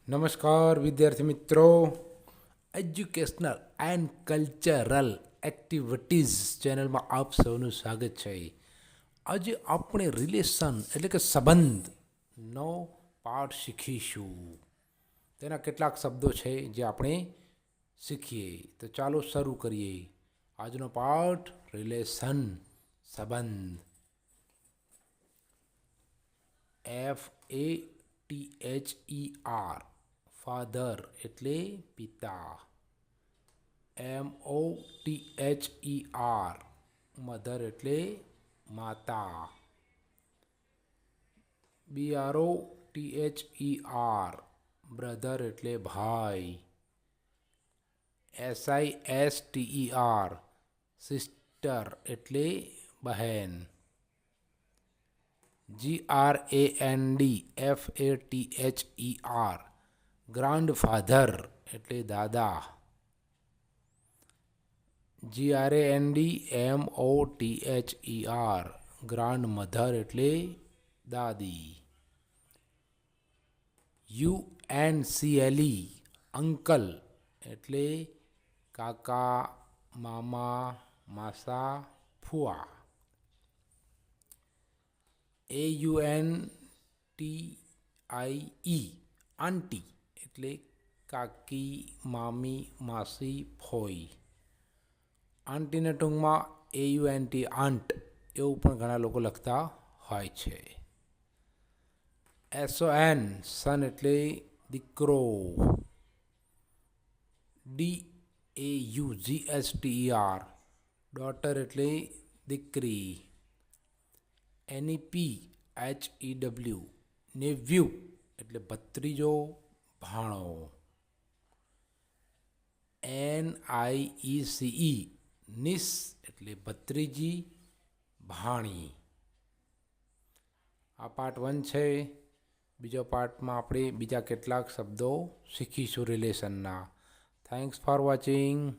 નમસ્કાર વિદ્યાર્થી મિત્રો, એજ્યુકેશનલ એન્ડ કલ્ચરલ એક્ટિવિટીઝ ચેનલમાં આપ સૌનું સ્વાગત છે. આજે આપણે રિલેશન એટલે કે સંબંધનો પાઠ શીખીશું. તેના કેટલાક શબ્દો છે જે આપણે શીખીએ. તો ચાલો શરૂ કરીએ. આજનો પાઠ રિલેશન સંબંધ. FATHER ફાધર એટલે પિતા. MOTHER મધર એટલે માતા. BROTHER બ્રધર એટલે ભાઈ. SISTER સિસ્ટર એટલે બહેન. GRANDFATHER ગ્રાન્ડફાધર એટલે દાદા. GRANDMOTHER ગ્રાન્ડમધર એટલે દાદી. UNCLE અંકલ એટલે કાકા, મામા, માસા, ફુવા. AUNTIE આંટી એટલે કાકી, મામી, માસી, ફોઈ. આંટીને ટૂંકમાં AUNT આંટ એવું પણ ઘણા લોકો લખતા હોય છે. SON સન એટલે દીકરો. DAUGSTER ડોટર એટલે દીકરી. NEPHEW નેવ્યુ એટલે ભત્રીજો, ભાણો. NIECE નિસ એટલે ભત્રીજી, ભાણી. આ પાર્ટ 1 છે. બીજો પાર્ટમાં આપણે બીજા કેટલાક શબ્દો શીખીશું રિલેશનના. Thanks for watching.